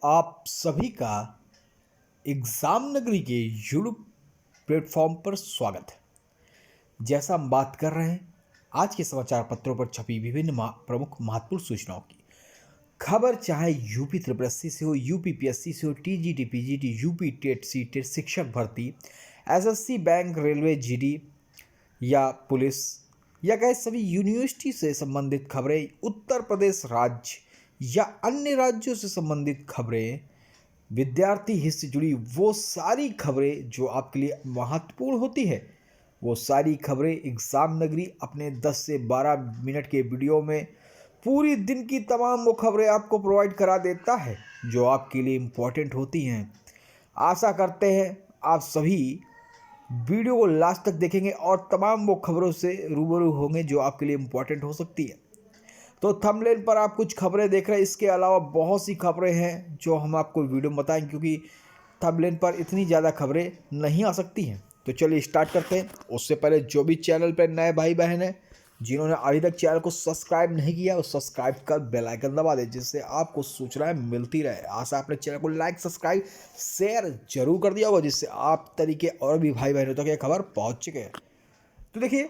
आप सभी का एग्जाम नगरी के यूट्यूब प्लेटफॉर्म पर स्वागत है। जैसा हम बात कर रहे हैं आज के समाचार पत्रों पर छपी विभिन्न प्रमुख महत्वपूर्ण सूचनाओं की खबर, चाहे यूपी ट्रिपल एससी से हो, यूपी पीएससी से हो, TGT PGT, UP TET CTET, शिक्षक भर्ती, एसएससी, बैंक, रेलवे, जीडी या पुलिस या गए सभी यूनिवर्सिटी से संबंधित खबरें, उत्तर प्रदेश राज्य या अन्य राज्यों से संबंधित खबरें, विद्यार्थी हित से जुड़ी वो सारी खबरें जो आपके लिए महत्वपूर्ण होती है, वो सारी खबरें एग्जाम नगरी अपने 10 से 12 मिनट के वीडियो में पूरी दिन की तमाम वो खबरें आपको प्रोवाइड करा देता है जो आपके लिए इम्पोर्टेंट होती हैं। आशा करते हैं आप सभी वीडियो को लास्ट तक देखेंगे और तमाम वो खबरों से रूबरू होंगे जो आपके लिए इम्पोर्टेंट हो सकती है। तो थंबनेल पर आप कुछ खबरें देख रहे हैं, इसके अलावा बहुत सी खबरें हैं जो हम आपको वीडियो में बताएंगे क्योंकि थंबनेल पर इतनी ज़्यादा खबरें नहीं आ सकती हैं। तो चलिए स्टार्ट करते हैं। उससे पहले जो भी चैनल पर नए भाई बहन हैं जिन्होंने अभी तक चैनल को सब्सक्राइब नहीं किया वो सब्सक्राइब कर बेल आइकन दबा दें जिससे आपको सूचनाएं मिलती रहे। आशा अपने चैनल को लाइक, सब्सक्राइब, शेयर जरूर कर दिया होगा जिससे आप तरीके और भी भाई बहनों तक ये खबर पहुँच चुके हैं। तो देखिए,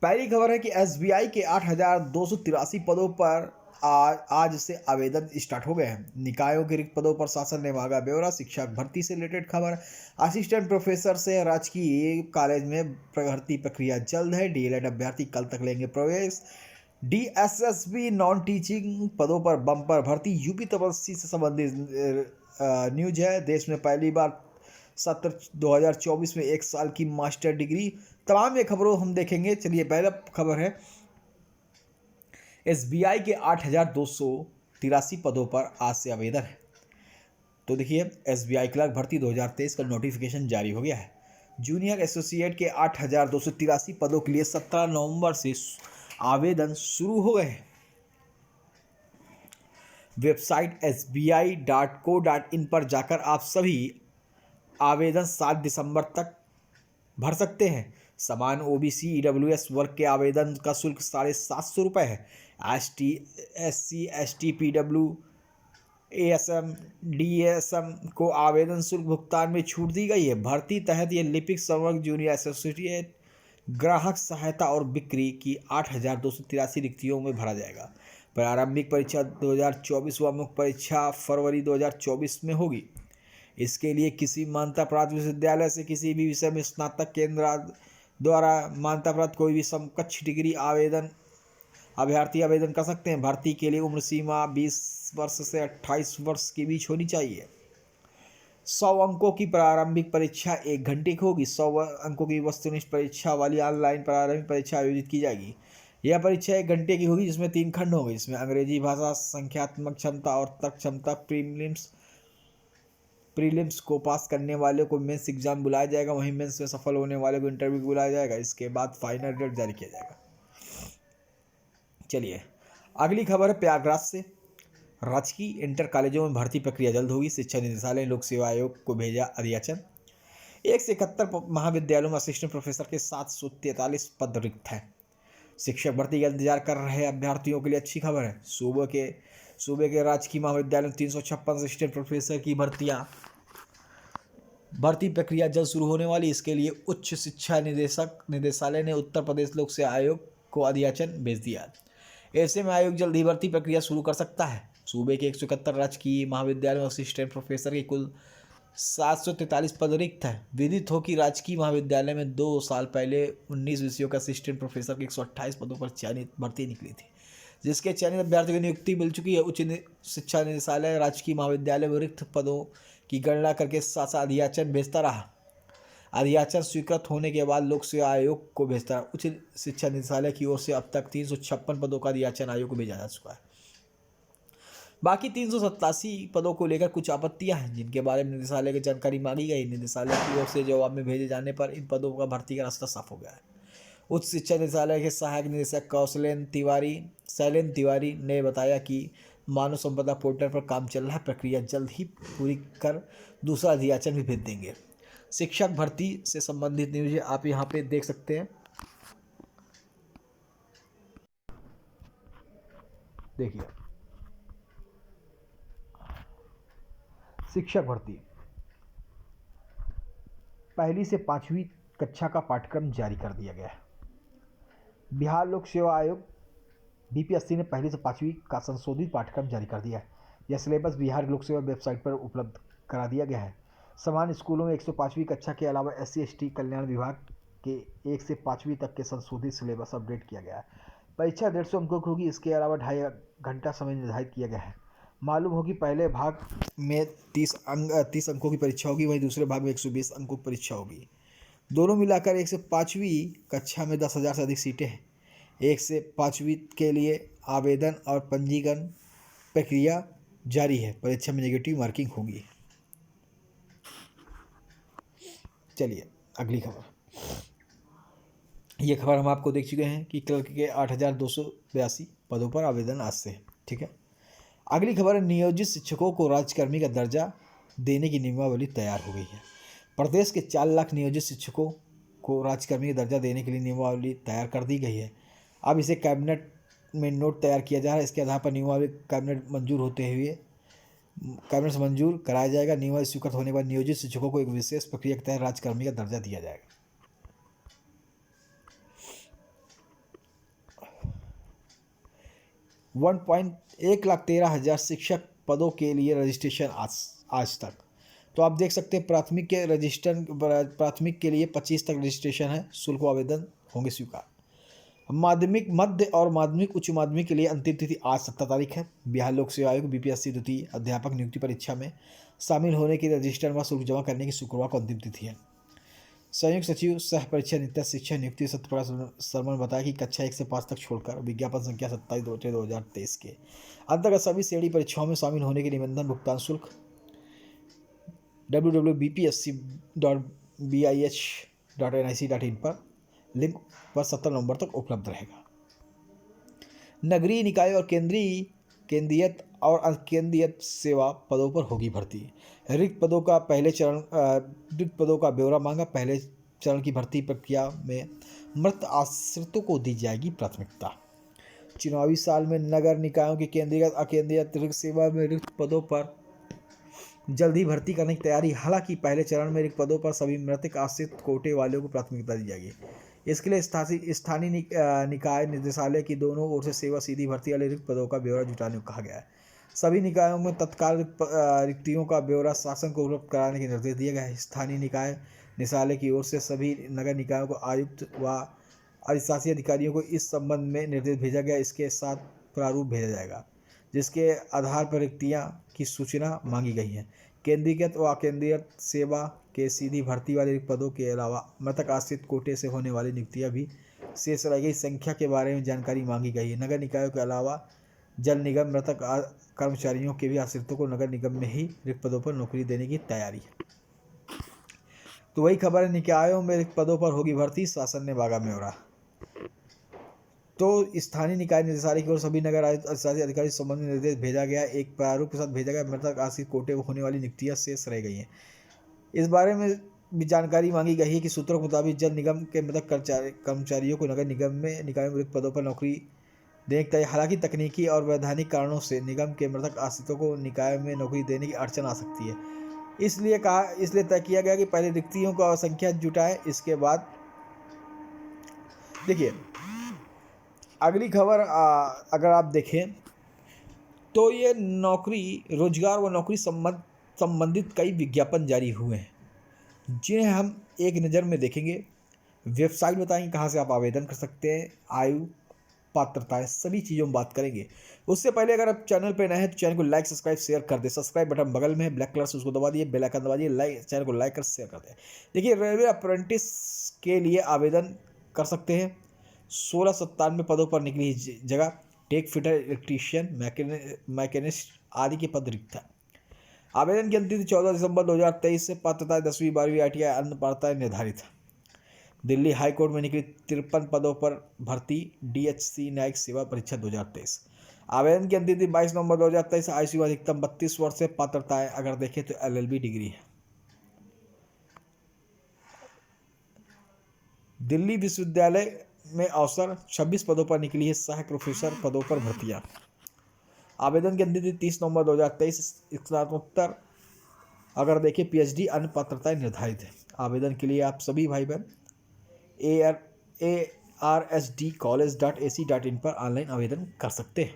पहली खबर है कि एसबीआई के 8,283 पदों पर आज से आवेदन स्टार्ट हो गए हैं। निकायों के रिक्त पदों पर शासन ने मांगा ब्यौरा। शिक्षक भर्ती से रिलेटेड खबर, असिस्टेंट प्रोफेसर से राजकीय कॉलेज में भर्ती प्रक्रिया जल्द है। डीएलएड अभ्यर्थी कल तक लेंगे प्रवेश। डीएसएसबी नॉन टीचिंग पदों पर बम्पर भर्ती। यूपी तपस्वी से संबंधित न्यूज है। देश में पहली बार सत्र 2024 में 1 साल की मास्टर डिग्री। तमाम ये खबरों हम देखेंगे। चलिए, पहला खबर है एसबीआई के 8,283 पदों पर आज से आवेदन है। तो देखिए, एसबीआई क्लर्क भर्ती 2023 का नोटिफिकेशन जारी हो गया है। जूनियर एसोसिएट के 8,283 पदों के लिए 17 नवंबर से आवेदन शुरू हो गए हैं। वेबसाइट sbi.co.in पर जाकर आप सभी आवेदन 7 दिसंबर तक भर सकते हैं। समान ओबीसी ईडब्ल्यूएस वर्ग के आवेदन का शुल्क 750 रुपये है। ST, SC, ST, PW, ASM, DSM को आवेदन शुल्क भुगतान में छूट दी गई है। भर्ती तहत ये लिपिक संवर्ग, जूनियर एसोसिएट, ग्राहक सहायता और बिक्री की 8,283 रिक्तियों में भरा जाएगा। प्रारंभिक परीक्षा 2024 व मुख्य परीक्षा फरवरी 2024 में होगी। इसके लिए किसी मान्यता प्राप्त विश्वविद्यालय से किसी भी विषय में स्नातक केंद्र द्वारा मान्यता प्राप्त कोई भी समकक्ष डिग्री अभ्यर्थी आवेदन कर सकते हैं। भर्ती के लिए उम्र सीमा 20 वर्ष से 28 वर्ष के बीच होनी चाहिए। 100 अंकों की प्रारंभिक परीक्षा 1 घंटे की होगी। 100 अंकों की वस्तुनिष्ठ परीक्षा वाली ऑनलाइन प्रारंभिक परीक्षा आयोजित की जाएगी। यह परीक्षा 1 घंटे की होगी जिसमें 3 खंड होंगे। इसमें अंग्रेजी भाषा, संख्यात्मक क्षमता और तर्क क्षमता। प्रीलिम्स को पास करने वाले को मेंस एग्जाम बुलाया जाएगा, वहीं मेंस में सफल होने वाले को इंटरव्यू बुलाया जाएगा। इसके बाद फाइनल रिजल्ट जारी किया जाएगा। चलिए, अगली खबर है प्रयागराज से। राजकीय इंटर कॉलेजों में भर्ती प्रक्रिया जल्द होगी। शिक्षा निदेशालय ने लोक सेवा आयोग को भेजा अधियाचन। 1 से 71 महाविद्यालयों में असिस्टेंट प्रोफेसर के 743 पद रिक्त हैं। शिक्षक भर्ती का इंतजार कर रहे अभ्यर्थियों के लिए अच्छी खबर है। सूबे के राजकीय महाविद्यालयों में 356 असिस्टेंट प्रोफेसर की भर्ती प्रक्रिया जल्द शुरू होने वाली। इसके लिए उच्च शिक्षा निदेशालय ने उत्तर प्रदेश लोक सेवा आयोग को अधियाचन भेज दिया। ऐसे में आयोग जल्द ही भर्ती प्रक्रिया शुरू कर सकता है। सूबे के 171 राजकीय महाविद्यालयों में असिस्टेंट प्रोफेसर के कुल 743 पद रिक्त है। विदित हो कि राजकीय महाविद्यालय में 2 साल पहले 19 विषयों का असिस्टेंट प्रोफेसर के 128 पदों पर चयनित भर्ती निकली थी, जिसके चयनित अभ्यर्थियों की नियुक्ति मिल चुकी है। उच्च शिक्षा निदेशालय राजकीय महाविद्यालय में रिक्त पदों की गणना करके साथ साथ अधियाचन भेजता रहा। अधियाचन स्वीकृत होने के बाद लोक सेवा आयोग को भेजता रहा। उच्च शिक्षा निदेशालय की ओर से अब तक 356 पदों का अधियाचन आयोग को भेजा जा चुका है। बाकी 387 पदों को लेकर कुछ आपत्तियां हैं जिनके बारे में निदेशालय की जानकारी मांगी गई। निदेशालय की ओर से जवाब में भेजे जाने पर इन पदों का भर्ती का रास्ता साफ हो गया है। उच्च शिक्षा निदेशालय के सहायक निदेशक शैलेन तिवारी ने बताया कि मानव संपदा पोर्टल पर काम चल रहा है। प्रक्रिया जल्द ही पूरी कर दूसरा अधियाचन भी भेज देंगे। शिक्षक भर्ती से संबंधित न्यूज आप यहाँ पे देख सकते हैं। देखिए, शिक्षक भर्ती, पहली से 5वीं कक्षा का पाठ्यक्रम जारी कर दिया गया है। बिहार लोक सेवा आयोग बीपीएससी ने पहली से 5वीं का संशोधित पाठ्यक्रम जारी कर दिया है। यह सिलेबस बिहार लोक सेवा वेबसाइट पर उपलब्ध करा दिया गया है। समान स्कूलों में 105वीं कक्षा के अलावा SC/ST कल्याण विभाग के 1 से 5वीं तक के संशोधित सिलेबस अपडेट किया गया है। परीक्षा 150 अंकों की होगी। इसके अलावा 2.5 घंटा समय निर्धारित किया गया है। मालूम होगी पहले भाग में 30 अंकों की परीक्षा होगी, वहीं दूसरे भाग में 120 अंकों की परीक्षा होगी। दोनों मिलाकर 1 से 5वीं कक्षा में 10,000 से अधिक सीटें हैं। 1 से 5वीं के लिए आवेदन और पंजीकरण प्रक्रिया जारी है। परीक्षा में नेगेटिव मार्किंग होगी। चलिए अगली खबर। ये खबर हम आपको देख चुके हैं कि क्लर्क के 8,282 पदों पर आवेदन आज से है। ठीक है, अगली खबर है नियोजित शिक्षकों को राज्यकर्मी का दर्जा देने की नियमावली तैयार हो गई है। प्रदेश के 4 लाख नियोजित शिक्षकों को राज्यकर्मी का दर्जा देने के लिए नियमावली तैयार कर दी गई है। अब इसे कैबिनेट में नोट तैयार किया जा रहा है। इसके आधार पर नियमावली कैबिनेट से मंजूर कराया जाएगा। नियमावली स्वीकृत होने के बाद नियोजित शिक्षकों को एक विशेष प्रक्रिया के तहत राज्यकर्मी का दर्जा दिया जाएगा। 1,13,000 शिक्षक पदों के लिए रजिस्ट्रेशन आज तक। तो आप देख सकते हैं प्राथमिक के लिए 25 तक रजिस्ट्रेशन है। शुल्क आवेदन होंगे स्वीकार। माध्यमिक, मध्य और माध्यमिक उच्च माध्यमिक के लिए अंतिम तिथि आज 17 तारीख है। बिहार लोक सेवा आयोग BPSC द्वितीय अध्यापक नियुक्ति परीक्षा में शामिल होने के लिए रजिस्टर व शुल्क जमा करने की शुक्रवार को अंतिम तिथि है। संयुक्त सचिव सह परीक्षा नित्य शिक्षा नियुक्ति सत्यप्रकाश शर्मा ने बताया कि कक्षा 1 से 5 तक छोड़कर विज्ञापन संख्या 27/2023 के अंतर्गत सभी श्रेणी परीक्षाओं में शामिल होने के निबंधन भुगतान शुल्क www.bpsc.bih.nic.in पर लिंक पर 17 नवंबर तक उपलब्ध रहेगा। नगरीय निकाय और केंद्रीयत और अकेंद्रीयत सेवा पदों पर होगी भर्ती। रिक्त पदों का ब्यौरा मांगा। पहले चरण की भर्ती प्रक्रिया में मृत आश्रितों को दी जाएगी प्राथमिकता। चुनावी साल में नगर निकायों की केंद्रीय अकेंद्रीय रिक्त सेवा में रिक्त पदों पर जल्द ही भर्ती करने की तैयारी। हालांकि पहले चरण में रिक्त पदों पर सभी मृतक आश्रित कोटे वालों को प्राथमिकता दी जाएगी। इसके लिए स्थानीय निकाय निदेशालय की दोनों ओर से सेवा सीधी भर्ती वाले रिक्त पदों का ब्यौरा जुटाने को कहा गया है। सभी निकायों में तत्काल रिक्तियों का ब्यौरा शासन को उपलब्ध कराने के निर्देश दिए गए हैं। स्थानीय निकाय निदेशालय की ओर से सभी नगर निकायों को आयुक्त व अधिशासी अधिकारियों को इस संबंध में निर्देश भेजा गया। इसके साथ प्रारूप भेजा जाएगा जिसके आधार पर रिक्तियाँ की सूचना मांगी गई है। केंद्रीकृत व अकेंद्रीय सेवा के सीधी भर्ती वाले रिक्त पदों के अलावा मृतक आश्रित कोटे से होने वाली नियुक्तियां भी शेष रह गई। संख्या के बारे में जानकारी मांगी गई है। नगर निकायों के अलावा जल निगम मृतक कर्मचारियों के भी आश्रितों को नगर निगम में ही रिक्त पदों पर नौकरी देने की तैयारी है। तो वही खबर है, निकायों में रिक्त पदों पर होगी भर्ती, शासन ने मांगा ब्यौरा। तो स्थानीय निकाय निदेशालय की ओर सभी नगर अधिशासी अधिकारी संबंध में निर्देश भेजा गया। एक प्रारूप के साथ भेजा गया। मृतक आश्रित कोटे होने वाली नियुक्तियां शेष रह गई हैं। इस बारे में भी जानकारी मांगी गई है कि सूत्रों के मुताबिक जल निगम के मृतक कर्मचारियों को नगर निगम में निकायों में रिक्त पदों पर नौकरी देने की तैयारी। हालांकि तकनीकी और वैधानिक कारणों से निगम के मृतक आश्रितों को निकाय में नौकरी देने की अड़चन आ सकती है। इसलिए तय किया गया कि पहले रिक्तियों का संख्या जुटाएं। इसके बाद देखिए अगली खबर अगर आप देखें तो ये रोजगार व नौकरी संबंधित कई विज्ञापन जारी हुए हैं जिन्हें हम एक नज़र में देखेंगे। वेबसाइट बताएंगे कहाँ से आप आवेदन कर सकते हैं, आयु, पात्रताएं, सभी चीज़ों में बात करेंगे। उससे पहले अगर आप चैनल पर नए हैं तो चैनल को लाइक सब्सक्राइब शेयर कर दें। सब्सक्राइब बटन बगल में है ब्लैक कलर से, उसको दबा दिए, बेल आइकन दबा दिए, चैनल को लाइक कर शेयर कर दें। देखिए रेलवे अप्रेंटिस के लिए आवेदन कर सकते हैं। 1697 पदों पर निकली जगह। टेक फिटर, इलेक्ट्रीशियन, मैकेनिस्ट आदि के पद रिक्त हैं। आवेदन की अंतिम तिथि 14 दिसंबर 2023 से। पात्रता 10वीं 12वीं ITI अन्य पात्रताएं निर्धारित है। दिल्ली हाई कोर्ट में निकली 53 पदों पर भर्ती। DHC न्यायिक सेवा परीक्षा 2023। आवेदन की अंतिम तिथि 22 नवंबर 2023। आयु सीमा अधिकतम 32 वर्ष है। पात्रताएं अगर देखें तो LLB डिग्री है। दिल्ली विश्वविद्यालय में अवसर 26 पदों पर निकली है। सहायक प्रोफेसर पदों पर भर्तियां। आवेदन की अंतिम तिथि 30 नवंबर 2023। स्नातकोत्तर अगर देखें पीएचडी अन्य पात्रताएं निर्धारित है। आवेदन के लिए आप सभी भाई बहन arsdcollege.ac.in पर ऑनलाइन आवेदन कर सकते हैं।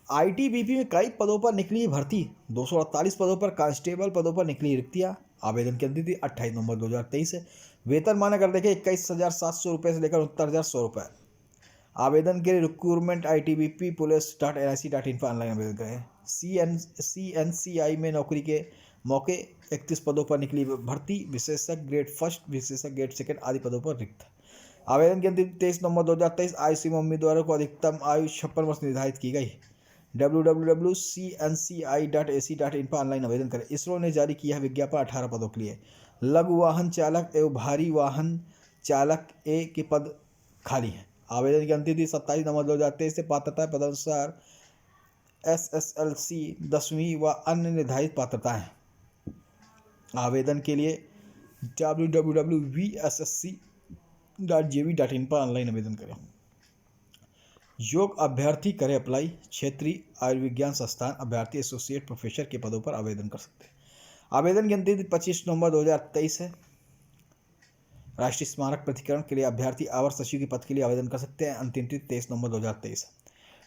आईटीबीपी में कई पदों पर निकली भर्ती। 248 पदों पर कांस्टेबल पदों पर निकली रिक्तियां। आवेदन की अंतिम तिथि 28 नवंबर 2023 है। वेतन मान अगर देखें 21,700 रुपये से लेकर 69,100 रुपये। आवेदन के लिए रिक्रूटमेंट ITBP-police.nic.in पर ऑनलाइन आवेदन करें। CNCI में नौकरी के मौके 31 पदों पर निकली भर्ती। विशेषज्ञ ग्रेड फर्स्ट, विशेषज्ञ ग्रेड सेकंड आदि पदों पर रिक्त। आवेदन की अंतिम 23 नवंबर 2023। आयु सीमा उम्मीदवारों को अधिकतम आयु 56 वर्ष निर्धारित की गई। www.cnci.ac.in पर ऑनलाइन आवेदन करें। इसरो ने जारी किया है विज्ञापन 18 पदों के लिए। लघु वाहन चालक एवं भारी वाहन चालक ए के पद खाली हैं। आवेदन की अंतिम तिथि 27 नवंबर 2023 से। पात्रता पदानुसार SSLC 10वीं व अन्य निर्धारित पात्रताएं। आवेदन के लिए www.vssc.jv.in पर ऑनलाइन आवेदन करें। योग अभ्यर्थी करें अप्लाई। क्षेत्रीय आयुर्विज्ञान संस्थान अभ्यर्थी एसोसिएट प्रोफेसर के पदों पर आवेदन कर सकते हैं। आवेदन की अंतिम तिथि 25 नवंबर 2023 है। राष्ट्रीय स्मारक प्राधिकरण के लिए अभ्यर्थी आवर सचिव के पद के लिए आवेदन कर सकते हैं। अंतिम तिथि 23 नवंबर 2023 है।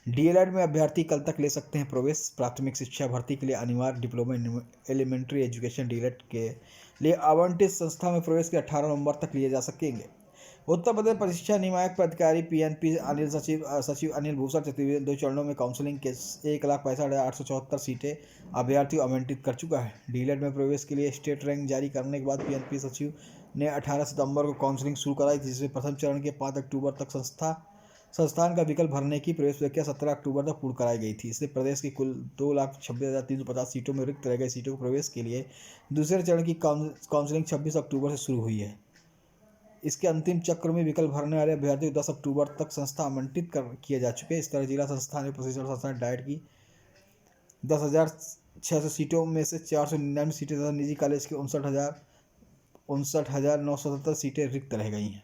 डीएलएड में अभ्यर्थी कल तक ले सकते हैं प्रवेश। प्राथमिक शिक्षा भर्ती के लिए अनिवार्य diploma in elementary education DElEd के लिए आवंटित संस्था में प्रवेश के 18 नवंबर तक लिए जा सकेंगे। उत्तर प्रदेश परीक्षा नियामक प्राधिकारी PNP अनिल सचिव अनिल भूषण चतुर्वेदी 2 चरणों में काउंसलिंग के 1,65,874 सीटें अभ्यर्थियों आवंटित कर चुका है। डीएलएड में प्रवेश के लिए स्टेट रैंक जारी करने के बाद PNP सचिव ने 18 सितंबर को काउंसलिंग शुरू कराई, जिसमें प्रथम चरण के 5 अक्टूबर तक संस्थान का विकल्प भरने की प्रवेश प्रक्रिया 17 अक्टूबर तक पूर्ण कराई गई थी। इससे प्रदेश की कुल 2,26,350 सीटों में रिक्त रह गई सीटों को प्रवेश के लिए दूसरे चरण की काउंसलिंग 26 अक्टूबर से शुरू हुई है। इसके अंतिम चक्र में विकल्प भरने वाले अभ्यर्थियों को 10 अक्टूबर तक संस्था आवंटित किए जा चुके हैं। इस तरह जिला संस्थान में प्रशिक्षण संस्थान डाइट की 10,600 सीटों में से 499 सीटें तथा निजी कॉलेज के 59,970 सीटें रिक्त रह गई हैं।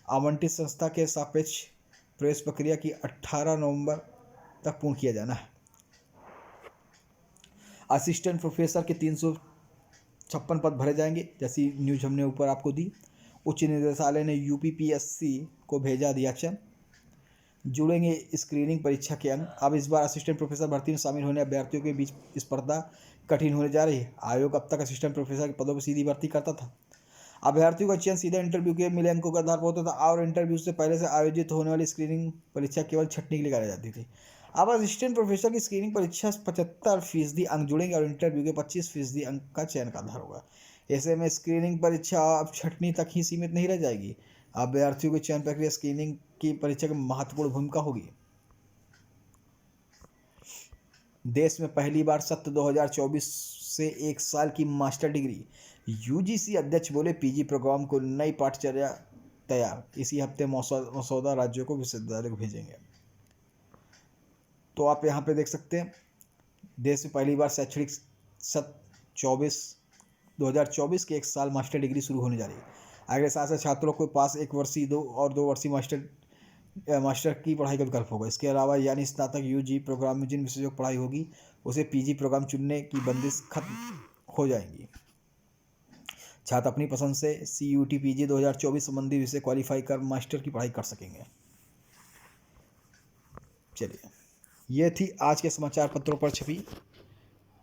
आवंटित संस्था के सापेक्ष प्रवेश प्रक्रिया की 18 नवंबर तक पूर्ण किया जाना है। असिस्टेंट प्रोफेसर के 356 पद भरे जाएंगे, जैसी न्यूज हमने ऊपर आपको दी। उच्च निदेशालय ने UPPSC को भेजा अध्याचन। जुड़ेंगे स्क्रीनिंग परीक्षा के अंक। अब इस बार असिस्टेंट प्रोफेसर भर्ती में शामिल होने अभ्यर्थियों के बीच स्पर्धा कठिन होने जा रही है। आयोग अब तक असिस्टेंट प्रोफेसर के पदों पर सीधी भर्ती करता था। अभ्यर्थियों का चयन सीधे इंटरव्यू के मिले अंकों के आधार पर होता था और इंटरव्यू से पहले से आयोजित होने वाली स्क्रीनिंग परीक्षा केवल छंटनी के लिए कराई जाती थी। अब असिस्टेंट प्रोफेसर की स्क्रीनिंग परीक्षा 75% अंक जुड़ेंगे और इंटरव्यू के 25% अंक का चयन का आधार होगा। ऐसे में स्क्रीनिंग परीक्षा अब छंटनी तक ही सीमित नहीं रह जाएगी। अभ्यर्थियों की चयन प्रक्रिया स्क्रीनिंग की परीक्षा की महत्वपूर्ण भूमिका होगी। देश में पहली बार सत्र 2024 से 1 साल की मास्टर डिग्री। UGC अध्यक्ष बोले PG प्रोग्राम को नई पाठ्यचर्या तैयार। इसी हफ्ते मसौदा राज्यों को विश्वविद्यालय को भेजेंगे। तो आप यहाँ पे देख सकते हैं देश में पहली बार शैक्षणिक सत्र 2024 के 1 साल मास्टर डिग्री शुरू होने जा रही है। अगले साल से छात्रों के पास 1 वर्षीय 2 वर्षीय मास्टर की पढ़ाई का विकल्प होगा। इसके अलावा यानी स्नातक UG प्रोग्राम में जिन विषयों की पढ़ाई होगी उसे PG प्रोग्राम चुनने की बंदिश खत्म हो जाएंगी। छात्र अपनी पसंद से CUT PG 2024 संबंधी विषय क्वालिफाई कर मास्टर की पढ़ाई कर सकेंगे। चलिए, ये थी आज के समाचार पत्रों पर छपी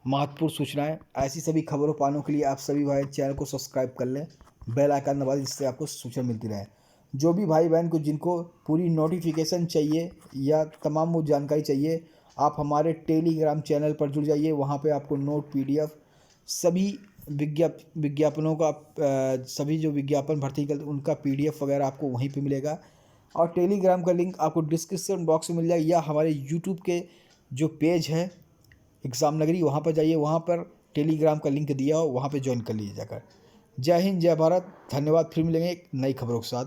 महत्वपूर्ण सूचनाएं। ऐसी सभी खबरों पाने के लिए आप सभी भाई चैनल को सब्सक्राइब कर लें, बेल आइकन दबा दें, जिससे आपको सूचना मिलती रहे। जो भी भाई बहन को जिनको पूरी नोटिफिकेशन चाहिए या तमाम वो जानकारी चाहिए, आप हमारे टेलीग्राम चैनल पर जुड़ जाइए। वहाँ पे आपको नोट PDF सभी विज्ञापनों का सभी जो विज्ञापन भर्ती कर उनका PDF वगैरह आपको वहीं पे मिलेगा। और टेलीग्राम का लिंक आपको डिस्क्रिप्शन बॉक्स में मिल जाएगा या हमारे YouTube के जो पेज है एग्ज़ाम नगरी, वहाँ पर जाइए, वहाँ पर टेलीग्राम का लिंक दिया हो, वहाँ पे ज्वाइन कर लीजिए जाकर। जय हिंद, जय भारत, धन्यवाद। फिर मिलेंगे एक नई खबरों के साथ।